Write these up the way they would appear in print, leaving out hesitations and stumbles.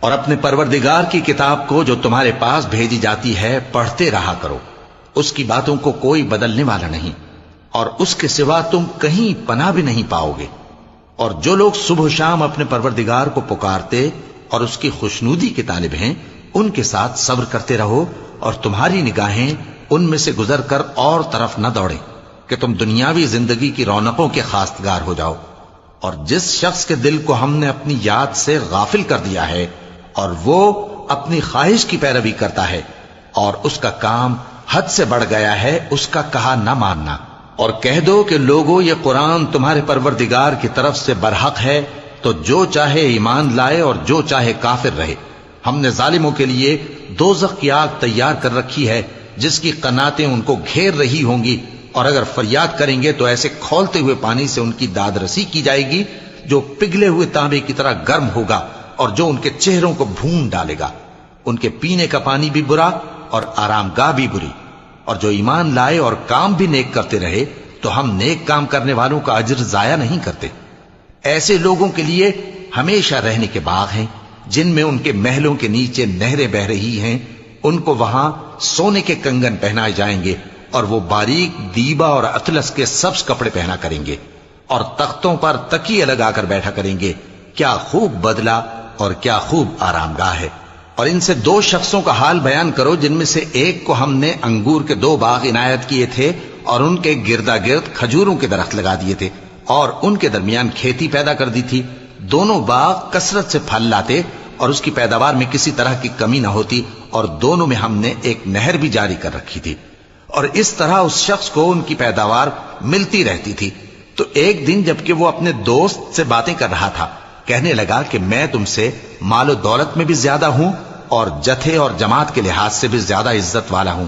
اور اپنے پروردگار کی کتاب کو جو تمہارے پاس بھیجی جاتی ہے پڑھتے رہا کرو، اس کی باتوں کو کوئی بدلنے والا نہیں، اور اس کے سوا تم کہیں پناہ بھی نہیں پاؤ گے۔ اور جو لوگ صبح و شام اپنے پروردگار کو پکارتے اور اس کی خوشنودی کے طالب ہیں، ان کے ساتھ صبر کرتے رہو، اور تمہاری نگاہیں ان میں سے گزر کر اور طرف نہ دوڑیں کہ تم دنیاوی زندگی کی رونقوں کے خواستگار ہو جاؤ۔ اور جس شخص کے دل کو ہم نے اپنی یاد سے غافل کر دیا ہے اور وہ اپنی خواہش کی پیروی کرتا ہے اور اس کا کام حد سے بڑھ گیا ہے، اس کا کہا نہ ماننا، اور کہہ دو کہ لوگو یہ قرآن تمہارے پروردگار کی طرف سے برحق ہے، تو جو چاہے ایمان لائے اور جو چاہے کافر رہے۔ ہم نے ظالموں کے لیے دوزخ کی آگ تیار کر رکھی ہے جس کی قناتیں ان کو گھیر رہی ہوں گی، اور اگر فریاد کریں گے تو ایسے کھولتے ہوئے پانی سے ان کی داد رسی کی جائے گی جو پگھلے ہوئے تانبے کی طرح گرم ہوگا اور جو ان کے چہروں کو بھون ڈالے گا۔ ان کے پینے کا پانی بھی برا اور آرام گاہ بھی بری۔ اور جو ایمان لائے اور کام بھی نیک کرتے رہے تو ہم نیک کام کرنے والوں کا اجر ضائع نہیں کرتے۔ ایسے لوگوں کے لیے ہمیشہ رہنے کے باغ ہیں جن میں ان کے محلوں کے نیچے نہریں بہ رہی ہیں، ان کو وہاں سونے کے کنگن پہنائے جائیں گے، اور وہ باریک دیبا اور اطلس کے سبز کپڑے پہنا کریں گے، اور تختوں پر تکیے لگا کر بیٹھا کریں گے۔ کیا خوب بدلہ اور کیا خوب آرام گاہ ہے۔ اور ان سے دو شخصوں کا حال بیان کرو جن میں سے ایک کو ہم نے انگور کے 2 باغ عنایت کیے تھے اور ان کے گردا گرد کھجوروں کے درخت لگا دیے تھے اور ان کے درمیان کھیتی پیدا کر دی تھی۔ دونوں باغ کثرت سے پھل لاتے اور اس کی پیداوار میں کسی طرح کی کمی نہ ہوتی، اور دونوں میں ہم نے ایک نہر بھی جاری کر رکھی تھی، اور اس طرح اس شخص کو ان کی پیداوار ملتی رہتی تھی۔ تو ایک دن جبکہ وہ اپنے دوست سے باتیں کر رہا تھا، کہنے لگا کہ میں تم سے مال و دولت میں بھی زیادہ ہوں اور جتھے اور جماعت کے لحاظ سے بھی زیادہ عزت والا ہوں،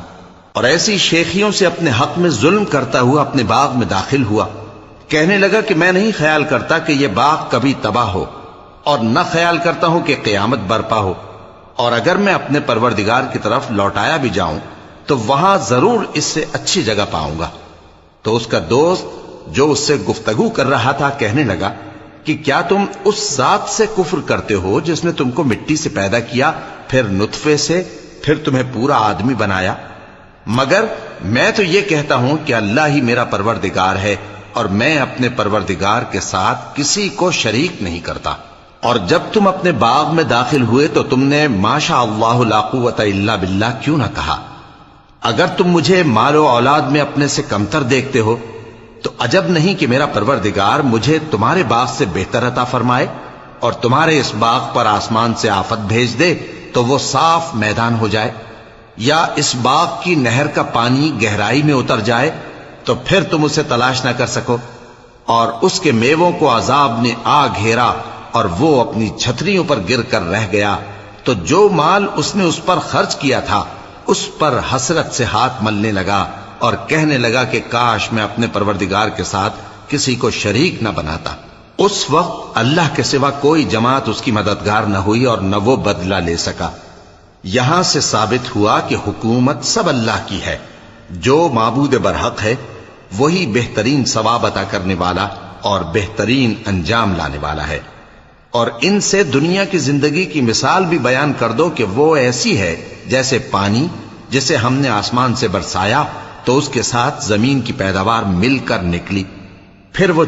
اور ایسی شیخیوں سے اپنے حق میں ظلم کرتا ہوا اپنے باغ میں داخل ہوا۔ کہنے لگا کہ میں نہیں خیال کرتا کہ یہ باغ کبھی تباہ ہو، اور نہ خیال کرتا ہوں کہ قیامت برپا ہو، اور اگر میں اپنے پروردگار کی طرف لوٹایا بھی جاؤں تو وہاں ضرور اس سے اچھی جگہ پاؤں گا۔ تو اس کا دوست جو اس سے گفتگو کر رہا تھا کہنے لگا کہ کیا تم اس ذات سے کفر کرتے ہو جس نے تم کو مٹی سے پیدا کیا، پھر نطفے سے، پھر تمہیں پورا آدمی بنایا؟ مگر میں تو یہ کہتا ہوں کہ اللہ ہی میرا پروردگار ہے، اور میں اپنے پروردگار کے ساتھ کسی کو شریک نہیں کرتا۔ اور جب تم اپنے باغ میں داخل ہوئے تو تم نے ما شاء اللہ لا قوت الا باللہ کیوں نہ کہا؟ اگر تم مجھے مال و اولاد میں اپنے سے کمتر دیکھتے ہو تو عجب نہیں کہ میرا پروردگار مجھے تمہارے باغ سے بہتر عطا فرمائے، اور تمہارے اس باغ پر آسمان سے آفت بھیج دے تو وہ صاف میدان ہو جائے، یا اس باغ کی نہر کا پانی گہرائی میں اتر جائے تو پھر تم اسے تلاش نہ کر سکو، اور اس کے میووں کو عذاب نے آ گھیرا اور وہ اپنی چھتریوں پر گر کر رہ گیا، تو جو مال اس نے اس پر خرچ کیا تھا اس پر حسرت سے ہاتھ ملنے لگا اور کہنے لگا کہ کاش میں اپنے پروردگار کے ساتھ کسی کو شریک نہ بناتا۔ اس وقت اللہ کے سوا کوئی جماعت اس کی مددگار نہ ہوئی اور نہ وہ بدلہ لے سکا۔ یہاں سے ثابت ہوا کہ حکومت سب اللہ کی ہے، جو معبود برحق ہے وہی بہترین ثواب عطا کرنے والا اور بہترین انجام لانے والا ہے۔ اور ان سے دنیا کی زندگی کی مثال بھی بیان کر دو کہ وہ ایسی ہے جیسے پانی جسے ہم نے آسمان سے برسایا تو اس کے ساتھ زمین کی پیداوار مل کر نکلی، پھر وہ